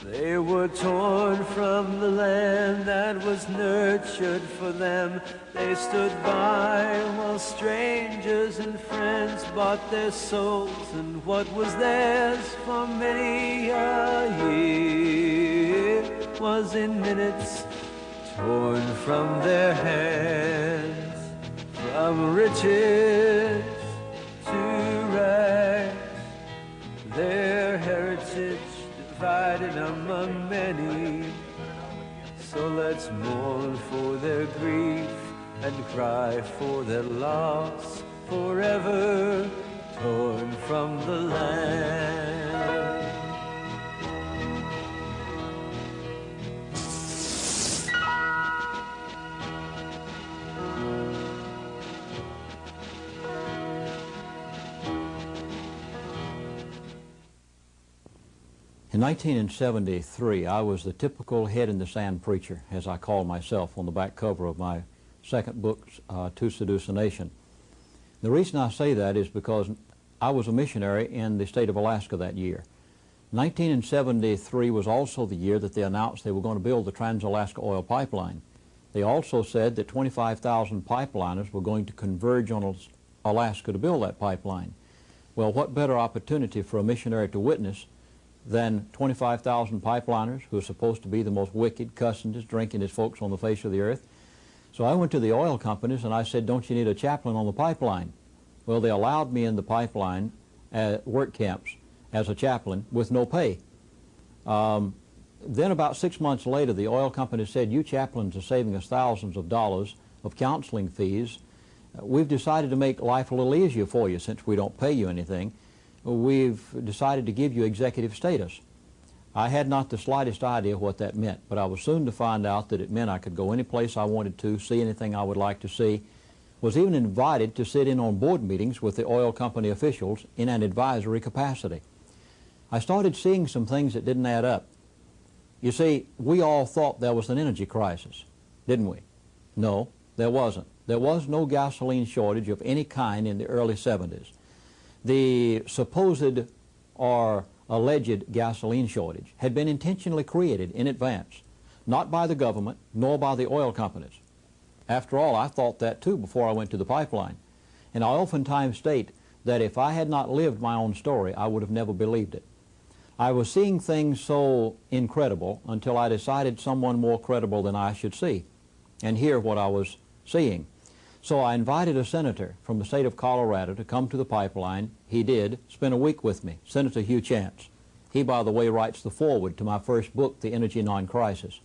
They were torn from the land that was nurtured for them. They stood by while strangers and friends bought their souls and what was theirs for many a year was in minutes torn from their hands. From riches to rags, their heritage divided among many. So let's mourn for their grief and cry for their loss, forever torn from the land. In 1973, I was the typical head-in-the-sand preacher, as I call myself, on the back cover of my second book, To Seduce a Nation. The reason I say that is because I was a missionary in the state of Alaska that year. 1973 was also the year that they announced they were going to build the Trans-Alaska Oil Pipeline. They also said that 25,000 pipeliners were going to converge on Alaska to build that pipeline. Well, what better opportunity for a missionary to witness than 25,000 pipeliners who are supposed to be the most wicked, cussingest, drinkingest folks on the face of the earth. So I went to the oil companies and I said, don't you need a chaplain on the pipeline? Well, they allowed me in the pipeline work camps as a chaplain with no pay. Then about 6 months later, the oil company said, you chaplains are saving us thousands of dollars of counseling fees. We've decided to make life a little easier for you since we don't pay you anything. We've decided to give you executive status. I had not the slightest idea what that meant, but I was soon to find out that it meant I could go any place I wanted to, see anything I would like to see, was even invited to sit in on board meetings with the oil company officials in an advisory capacity. I started seeing some things that didn't add up. You see, we all thought there was an energy crisis, didn't we? No, there wasn't. There was no gasoline shortage of any kind in the early 70s. The supposed or alleged gasoline shortage had been intentionally created in advance, not by the government nor by the oil companies. After all, I thought that too before I went to the pipeline. And I oftentimes state that if I had not lived my own story, I would have never believed it. I was seeing things so incredible until I decided someone more credible than I should see and hear what I was seeing. So I invited a senator from the state of Colorado to come to the pipeline. He did, spent a week with me, Senator Hugh Chance. He, by the way, writes the foreword to my first book, The Energy Non-Crisis.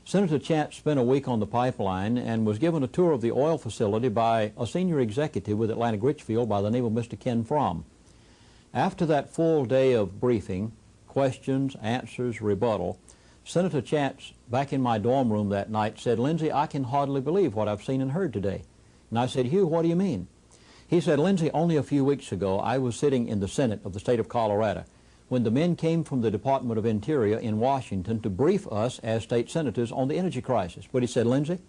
Senator Chance spent a week on the pipeline and was given a tour of the oil facility by a senior executive with Atlantic Richfield by the name of Mr. Ken Fromm. After that full day of briefing, questions, answers, rebuttal, Senator Chance, back in my dorm room that night, said, Lindsey, I can hardly believe what I've seen and heard today. And I said, Hugh, what do you mean? He said, Lindsey, only a few weeks ago, I was sitting in the Senate of the state of Colorado when the men came from the Department of Interior in Washington to brief us as state senators on the energy crisis. But he said, Lindsey,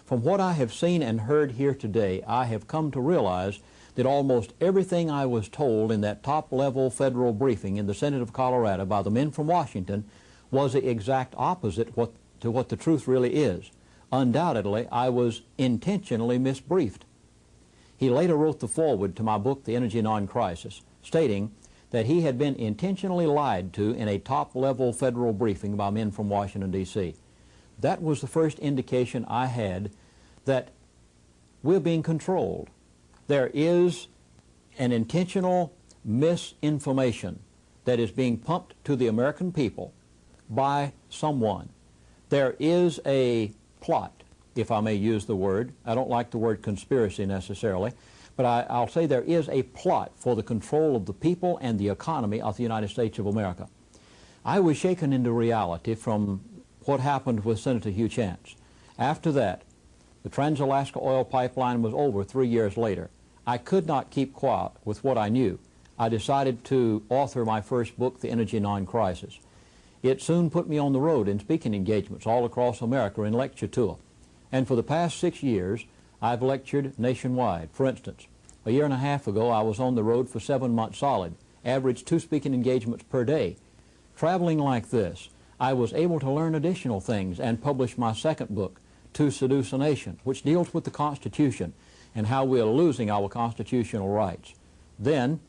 from what I have seen and heard here today, I have come to realize that almost everything I was told in that top-level federal briefing in the Senate of Colorado by the men from Washington was the exact opposite to what the truth really is. Undoubtedly, I was intentionally misbriefed. He later wrote the foreword to my book, The Energy Non-Crisis, stating that he had been intentionally lied to in a top-level federal briefing by men from Washington, D.C. That was the first indication I had that we're being controlled. There is an intentional misinformation that is being pumped to the American people by someone. There is a plot, if I may use the word. I don't like the word conspiracy necessarily, but I'll say there is a plot for the control of the people and the economy of the United States of America. I was shaken into reality from what happened with Senator Hugh Chance. After that, the Trans-Alaska Oil Pipeline was over 3 years later. I could not keep quiet with what I knew. I decided to author my first book, The Energy Non-Crisis. It soon put me on the road in speaking engagements all across America in lecture tour. And for the past 6 years, I've lectured nationwide. For instance, a year and a half ago, I was on the road for 7 months solid, averaged 2 speaking engagements per day. Traveling like this, I was able to learn additional things and publish my second book, To Seduce a Nation, which deals with the Constitution and how we are losing our constitutional rights. Then,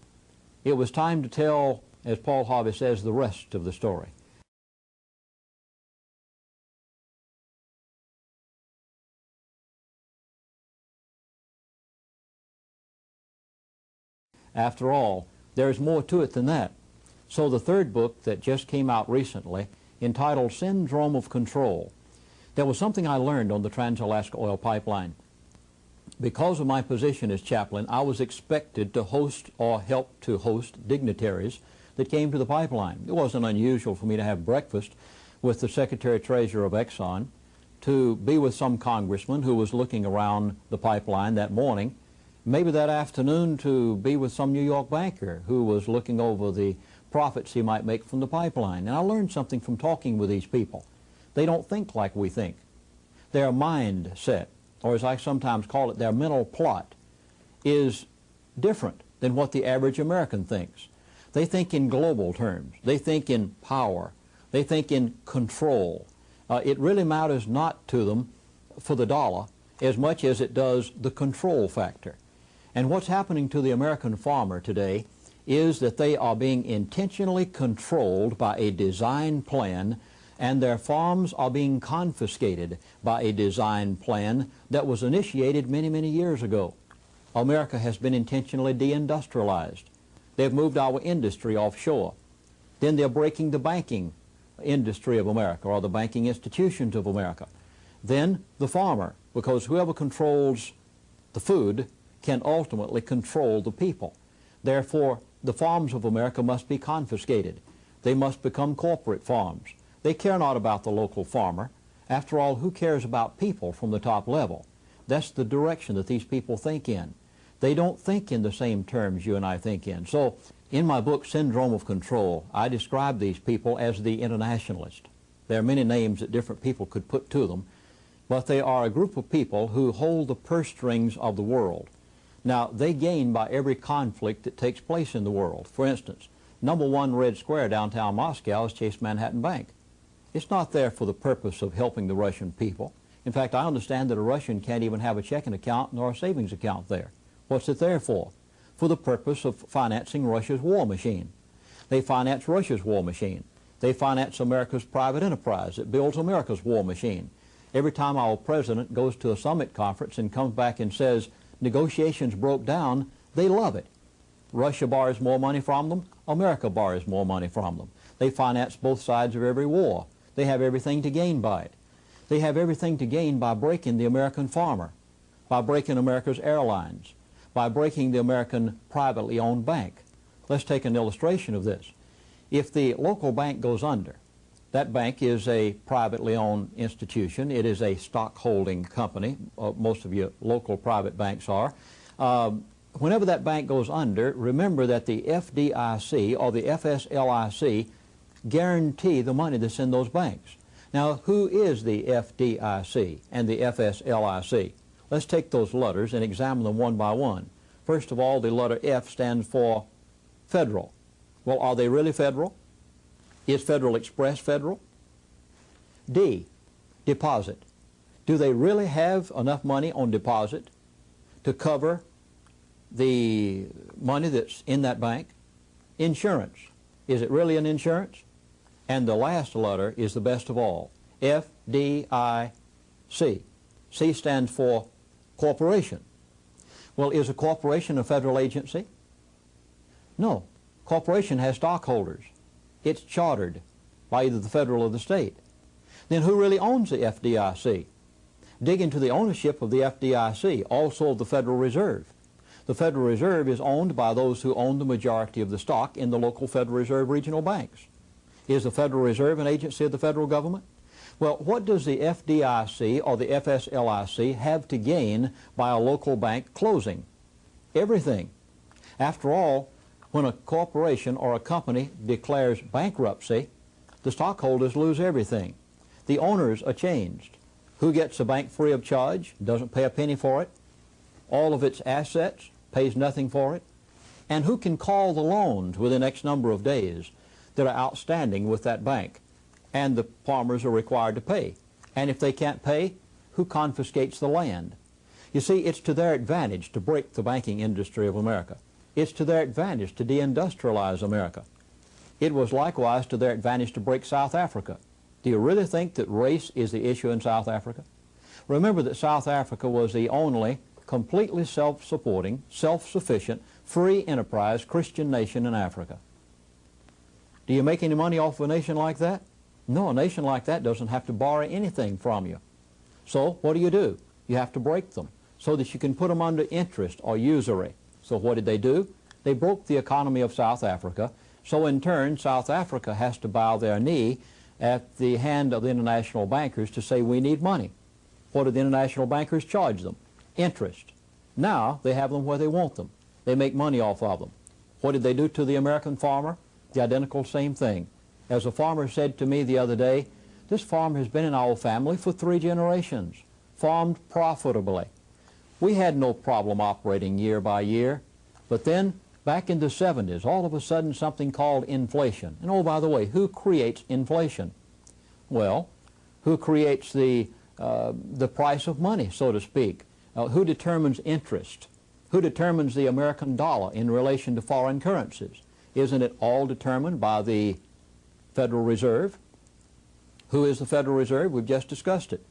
it was time to tell, as Paul Harvey says, the rest of the story. After all, there is more to it than that. So the third book that just came out recently, entitled Syndrome of Control, there was something I learned on the Trans-Alaska Oil Pipeline. Because of my position as chaplain, I was expected to host or help to host dignitaries that came to the pipeline. It wasn't unusual for me to have breakfast with the Secretary-Treasurer of Exxon, to be with some congressman who was looking around the pipeline that morning, maybe that afternoon to be with some New York banker who was looking over the profits he might make from the pipeline. And I learned something from talking with these people. They don't think like we think. Their mindset, or as I sometimes call it, their mental plot, is different than what the average American thinks. They think in global terms. They think in power. They think in control. It really matters not to them for the dollar as much as it does the control factor. And what's happening to the American farmer today is that they are being intentionally controlled by a design plan, and their farms are being confiscated by a design plan that was initiated many, many years ago. America has been intentionally deindustrialized. They've moved our industry offshore. Then they're breaking the banking industry of America, or the banking institutions of America. Then the farmer, because whoever controls the food can ultimately control the people. Therefore, the farms of America must be confiscated. They must become corporate farms. They care not about the local farmer. After all, who cares about people from the top level? That's the direction that these people think in. They don't think in the same terms you and I think in. So, in my book, Syndrome of Control, I describe these people as the internationalist. There are many names that different people could put to them, but they are a group of people who hold the purse strings of the world. Now, they gain by every conflict that takes place in the world. For instance, #1 Red Square downtown Moscow is Chase Manhattan Bank. It's not there for the purpose of helping the Russian people. In fact, I understand that a Russian can't even have a checking account nor a savings account there. What's it there for? For the purpose of financing Russia's war machine. They finance Russia's war machine. They finance America's private enterprise that builds America's war machine. Every time our president goes to a summit conference and comes back and says, negotiations broke down, they love it. Russia borrows more money from them, America borrows more money from them. They finance both sides of every war. They have everything to gain by it. They have everything to gain by breaking the American farmer, by breaking America's airlines, by breaking the American privately owned bank. Let's take an illustration of this. If the local bank goes under, that bank is a privately owned institution. It is a stock holding company. Most of your local private banks are. Whenever that bank goes under, remember that the FDIC or the FSLIC guarantee the money that's in those banks. Now, who is the FDIC and the FSLIC? Let's take those letters and examine them one by one. First of all, the letter F stands for federal. Well, are they really federal? Is Federal Express federal? D, deposit. Do they really have enough money on deposit to cover the money that's in that bank? Insurance. Is it really an insurance? And the last letter is the best of all, F-D-I-C. C stands for corporation. Well, is a corporation a federal agency? No. Corporation has stockholders. It's chartered by either the federal or the state. Then who really owns the FDIC? Dig into the ownership of the FDIC, also of the Federal Reserve. The Federal Reserve is owned by those who own the majority of the stock in the local Federal Reserve regional banks. Is the Federal Reserve an agency of the federal government? Well, what does the FDIC or the FSLIC have to gain by a local bank closing? Everything. After all, When a corporation or a company declares bankruptcy, the stockholders lose everything. The owners are changed. Who gets the bank free of charge, doesn't pay a penny for it? All of its assets, pays nothing for it? And who can call the loans within X number of days that are outstanding with that bank? And the farmers are required to pay. And if they can't pay, who confiscates the land? You see, it's to their advantage to break the banking industry of America. It's to their advantage to deindustrialize America. It was likewise to their advantage to break South Africa. Do you really think that race is the issue in South Africa? Remember that South Africa was the only completely self-supporting, self-sufficient, free enterprise Christian nation in Africa. Do you make any money off of a nation like that? No, a nation like that doesn't have to borrow anything from you. So what do? You have to break them so that you can put them under interest or usury. So what did they do? They broke the economy of South Africa. So in turn, South Africa has to bow their knee at the hand of the international bankers to say, we need money. What do the international bankers charge them? Interest. Now they have them where they want them. They make money off of them. What did they do to the American farmer? The identical same thing. As a farmer said to me the other day, this farm has been in our family for 3 generations, farmed profitably. We had no problem operating year by year, but then back in the 70s, all of a sudden something called inflation. And oh, by the way, who creates inflation? Well, who creates the price of money, so to speak? Who determines interest? Who determines the American dollar in relation to foreign currencies? Isn't it all determined by the Federal Reserve? Who is the Federal Reserve? We've just discussed it.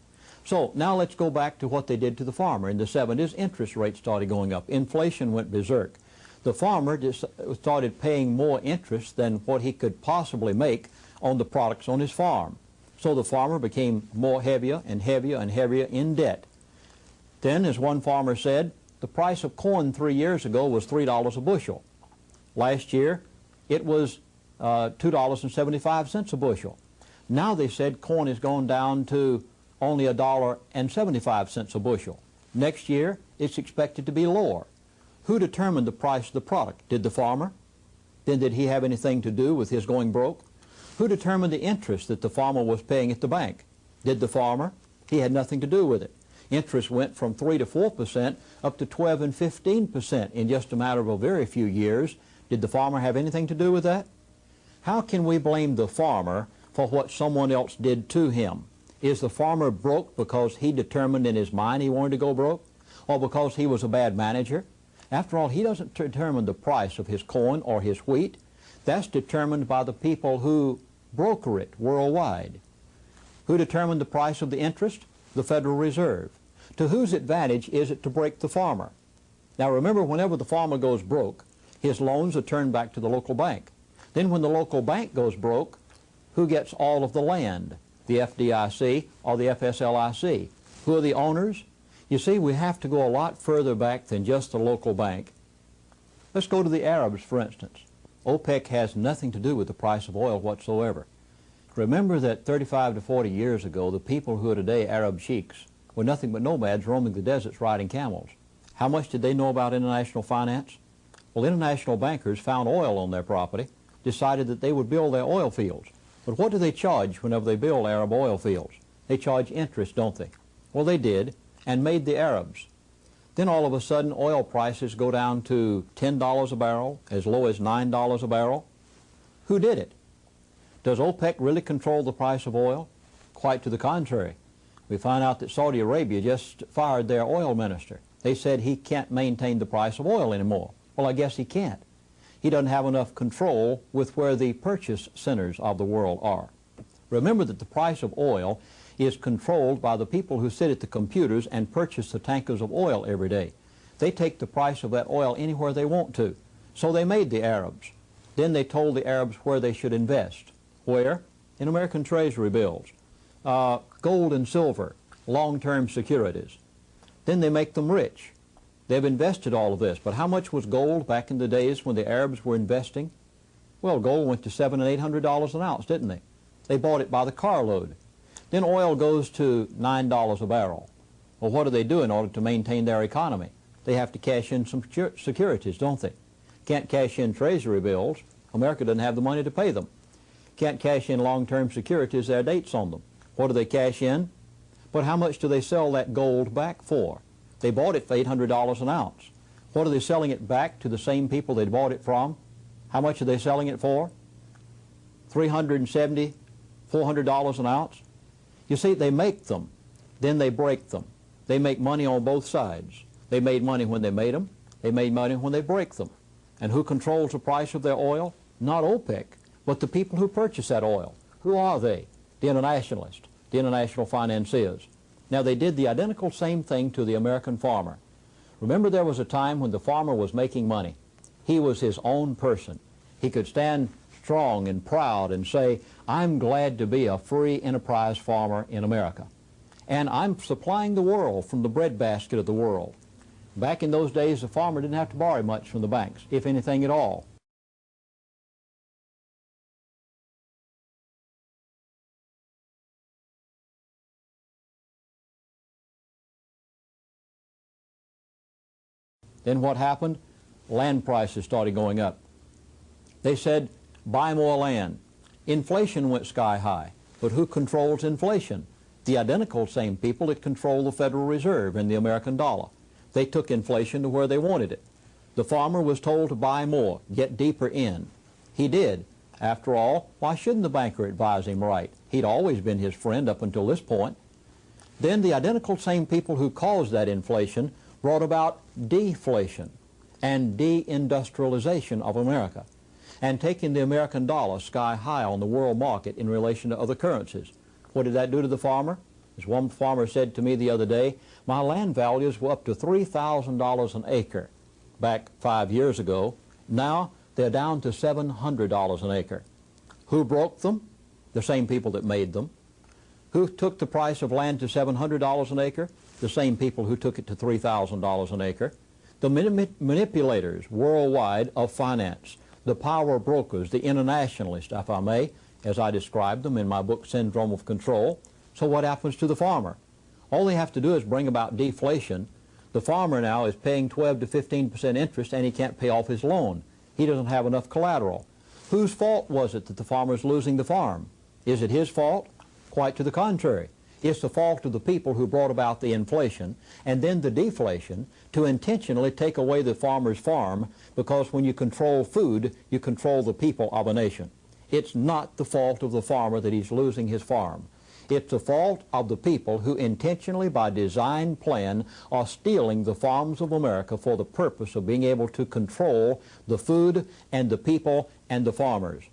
So now let's go back to what they did to the farmer. In the 70s, interest rates started going up. Inflation went berserk. The farmer just started paying more interest than what he could possibly make on the products on his farm. So the farmer became more heavier and heavier and heavier in debt. Then, as one farmer said, the price of corn 3 years ago was $3 a bushel. Last year, it was $2.75 a bushel. Now they said corn has gone down to only $1.75 a bushel. Next year, it's expected to be lower. Who determined the price of the product? Did the farmer? Then did he have anything to do with his going broke? Who determined the interest that the farmer was paying at the bank? Did the farmer? He had nothing to do with it. Interest went from 3 to 4% up to 12 and 15% in just a matter of a very few years. Did the farmer have anything to do with that? How can we blame the farmer for what someone else did to him? Is the farmer broke because he determined in his mind he wanted to go broke? Or because he was a bad manager? After all, he doesn't determine the price of his corn or his wheat. That's determined by the people who broker it worldwide. Who determined the price of the interest? The Federal Reserve. To whose advantage is it to break the farmer? Now remember, whenever the farmer goes broke, his loans are turned back to the local bank. Then when the local bank goes broke, who gets all of the land? The FDIC or the FSLIC. Who are the owners? You see, we have to go a lot further back than just the local bank. Let's go to the Arabs, for instance. OPEC has nothing to do with the price of oil whatsoever. Remember that 35 to 40 years ago, the people who are today Arab sheiks were nothing but nomads roaming the deserts riding camels. How much did they know about international finance? Well, international bankers found oil on their property, decided that they would build their oil fields. But what do they charge whenever they build Arab oil fields? They charge interest, don't they? Well, they did, and made the Arabs. Then all of a sudden, oil prices go down to $10 a barrel, as low as $9 a barrel. Who did it? Does OPEC really control the price of oil? Quite to the contrary. We find out that Saudi Arabia just fired their oil minister. They said he can't maintain the price of oil anymore. Well, I guess he can't. He doesn't have enough control with where the purchase centers of the world are. Remember that the price of oil is controlled by the people who sit at the computers and purchase the tankers of oil every day. They take the price of that oil anywhere they want to. So they made the Arabs. Then they told the Arabs where they should invest. Where? In American Treasury bills, gold and silver, long-term securities. Then they make them rich. They've invested all of this. But how much was gold back in the days when the Arabs were investing? Well, gold went to $700 and $800 an ounce, didn't they? They bought it by the carload. Then oil goes to $9 a barrel. Well, what do they do in order to maintain their economy? They have to cash in some securities, don't they? Can't cash in treasury bills. America doesn't have the money to pay them. Can't cash in long-term securities. There are dates on them. What do they cash in? But how much do they sell that gold back for? They bought it for $800 an ounce. What are they selling it back to the same people they bought it from? How much are they selling it for? $370, $400 an ounce? You see, they make them, then they break them. They make money on both sides. They made money when they made them. They made money when they break them. And who controls the price of their oil? Not OPEC, but the people who purchase that oil. Who are they? The internationalists, the international financiers. Now, they did the identical same thing to the American farmer. Remember, there was a time when the farmer was making money. He was his own person. He could stand strong and proud and say, I'm glad to be a free enterprise farmer in America. And I'm supplying the world from the breadbasket of the world. Back in those days, the farmer didn't have to borrow much from the banks, if anything at all. Then what happened? Land prices started going up. They said, buy more land. Inflation went sky high. But who controls inflation? The identical same people that control the Federal Reserve and the American dollar. They took inflation to where they wanted it. The farmer was told to buy more, get deeper in. He did. After all, why shouldn't the banker advise him right? He'd always been his friend up until this point. Then the identical same people who caused that inflation brought about deflation and deindustrialization of America, and taking the American dollar sky high on the world market in relation to other currencies. What did that do to the farmer? As one farmer said to me the other day, my land values were up to $3,000 an acre back 5 years ago. Now they're down to $700 an acre. Who broke them? The same people that made them. Who took the price of land to $700 an acre? The same people who took it to $3,000 an acre. The manipulators worldwide of finance, the power brokers, the internationalists, if I may, as I described them in my book, Syndrome of Control. So what happens to the farmer? All they have to do is bring about deflation. The farmer now is paying 12 to 15% interest, and he can't pay off his loan. He doesn't have enough collateral. Whose fault was it that the farmer is losing the farm? Is it his fault? Quite to the contrary. It's the fault of the people who brought about the inflation and then the deflation to intentionally take away the farmer's farm, because when you control food, you control the people of a nation. It's not the fault of the farmer that he's losing his farm. It's the fault of the people who intentionally, by design plan, are stealing the farms of America for the purpose of being able to control the food and the people and the farmers.